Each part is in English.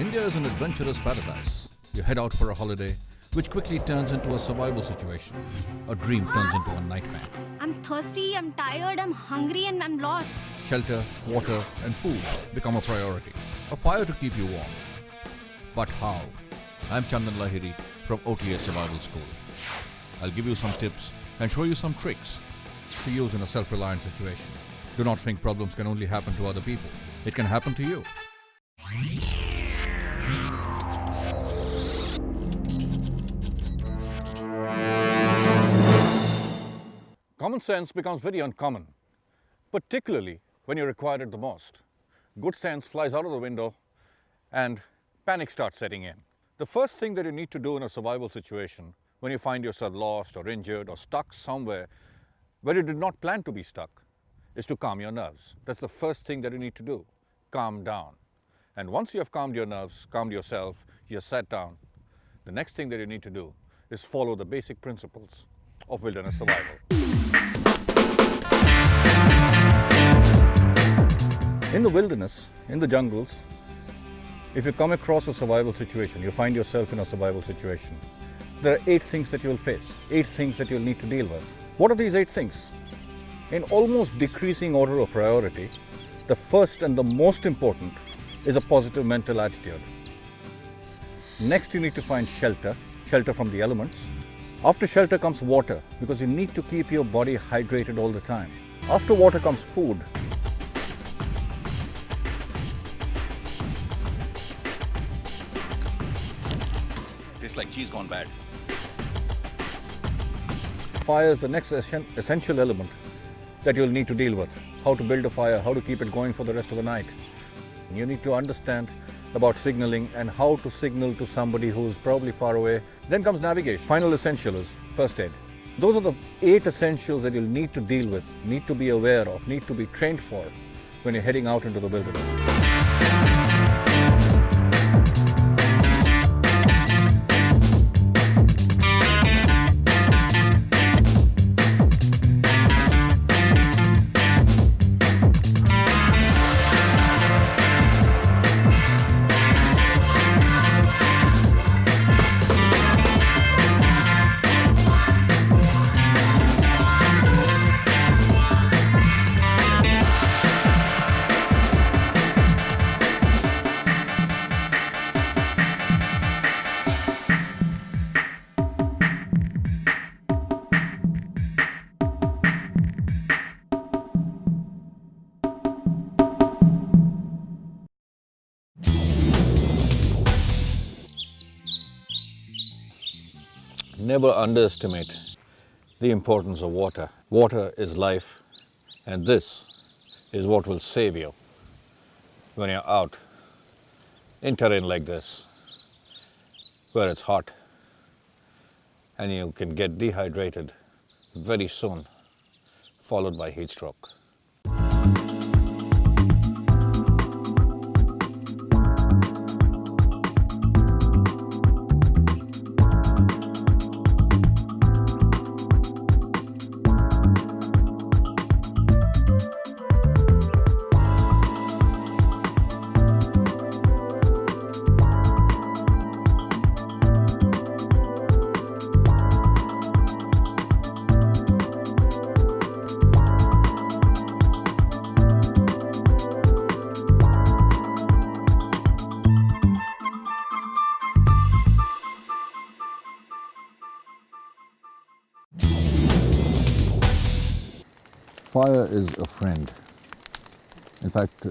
India is an adventurous paradise. You head out for a holiday, which quickly turns into a survival situation. A dream turns into a nightmare. I'm thirsty, I'm tired, I'm hungry, and I'm lost. Shelter, water, and food become a priority. A fire to keep you warm. But how? I'm Chandan Lahiri from OTA Survival School. I'll give you some tips and show you some tricks to use in a self-reliant situation. Do not think problems can only happen to other people. It can happen to you. Common sense becomes very uncommon, particularly when you require it the most. Good sense flies out of the window and panic starts setting in. The first thing that you need to do in a survival situation when you find yourself lost or injured or stuck somewhere where you did not plan to be stuck is to calm your nerves. That's the first thing that you need to do. Calm down. And once you have calmed your nerves, calmed yourself, you're sat down, the next thing that you need to do is follow the basic principles of wilderness survival. In the wilderness, in the jungles, if you come across a survival situation, you find yourself in a survival situation, there are 8 things that you will face, 8 things that you'll need to deal with. What are these 8 things? In almost decreasing order of priority, the first and the most important is a positive mental attitude. Next, you need to find shelter from the elements. After shelter comes water, because you need to keep your body hydrated all the time. After water comes food. Tastes like cheese gone bad. Fire is the next essential element that you'll need to deal with. How to build a fire, how to keep it going for the rest of the night. You need to understand about signaling and how to signal to somebody who's probably far away. Then comes navigation. Final essential is first aid. Those are the 8 essentials that you'll need to deal with, need to be aware of, need to be trained for when you're heading out into the wilderness. Never underestimate the importance of water. Water is life, and this is what will save you when you're out in terrain like this, where it's hot and you can get dehydrated very soon, followed by heat stroke. Fire is a friend. In fact,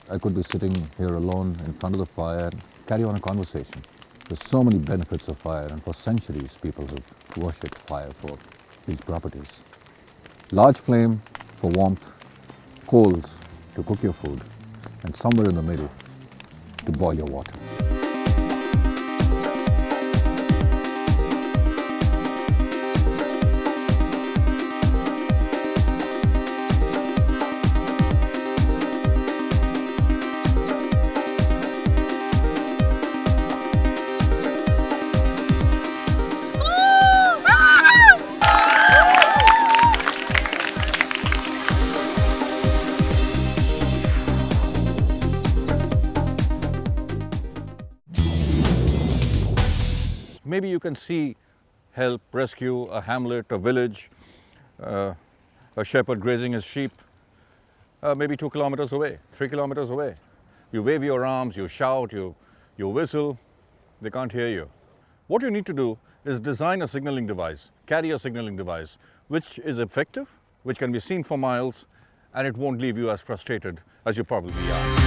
I could be sitting here alone in front of the fire and carry on a conversation. There's so many benefits of fire, and for centuries people have worshipped fire for these properties. Large flame for warmth, coals to cook your food, and somewhere in the middle to boil your water. maybe you can see, help, rescue a hamlet, a village, a shepherd grazing his sheep, maybe 2 kilometers away, 3 kilometers away. You wave your arms, you shout, you whistle, they can't hear you. What you need to do is design a signaling device, carry a signaling device, which is effective, which can be seen for miles, and it won't leave you as frustrated as you probably are.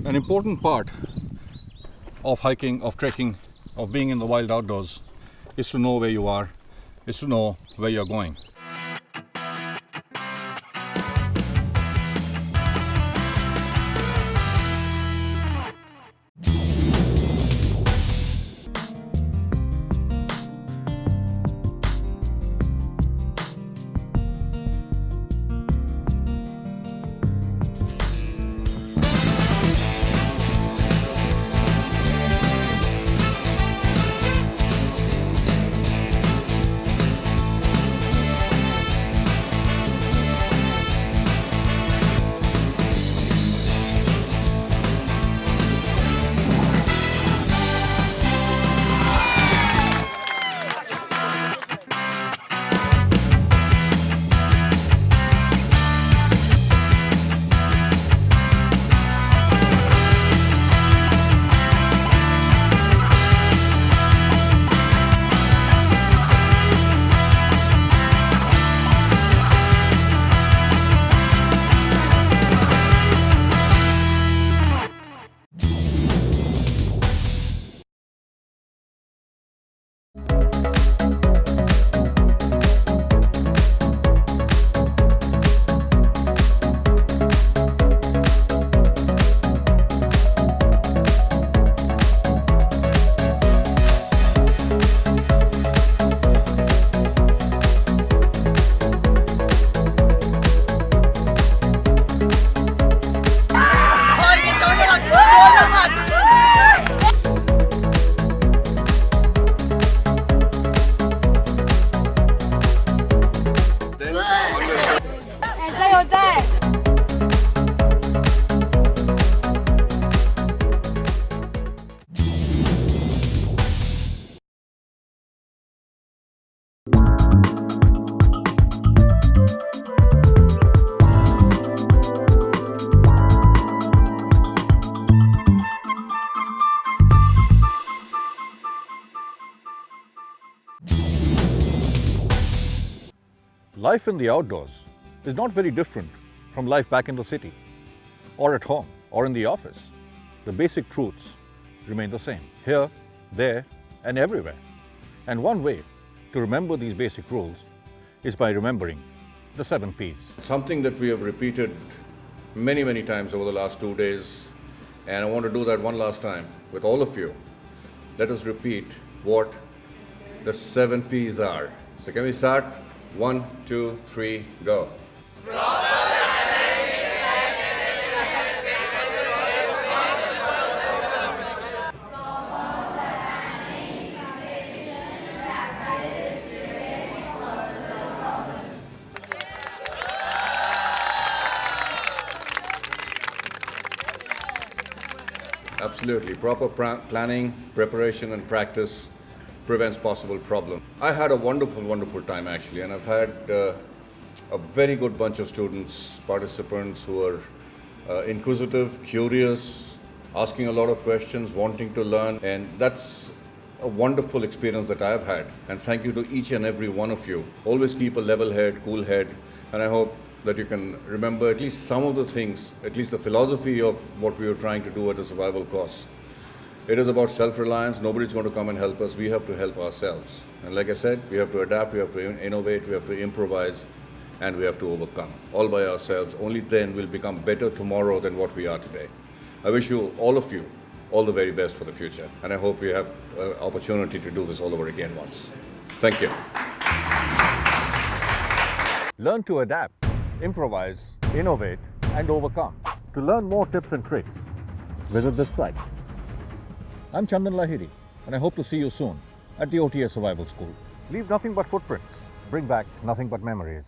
An important part of hiking, of trekking, of being in the wild outdoors is to know where you are, is to know where you're going. Life in the outdoors is not very different from life back in the city, or at home, or in the office. The basic truths remain the same, here, there, and everywhere. And one way to remember these basic rules is by remembering the 7 Ps. Something that we have repeated many, many times over the last 2 days, and I want to do that one last time with all of you. Let us repeat what the 7 Ps are. So can we start? 1, 2, 3, go. Absolutely. Proper planning, preparation, and practice prevents possible problem. I had a wonderful, wonderful time actually, and I've had a very good bunch of students, participants who are inquisitive, curious, asking a lot of questions, wanting to learn, and that's a wonderful experience that I've had. And thank you to each and every one of you. Always keep a level head, cool head, and I hope that you can remember at least some of the things, at least the philosophy of what we were trying to do at a survival course. It is about self-reliance. Nobody's going to come and help us. We have to help ourselves. And like I said, we have to adapt, we have to innovate, we have to improvise, and we have to overcome. All by ourselves. Only then we'll become better tomorrow than what we are today. I wish you, all of you, all the very best for the future. And I hope we have an opportunity to do this all over again once. Thank you. Learn to adapt, improvise, innovate, and overcome. To learn more tips and tricks, visit this site. I'm Chandan Lahiri, and I hope to see you soon at the OTA Survival School. Leave nothing but footprints. Bring back nothing but memories.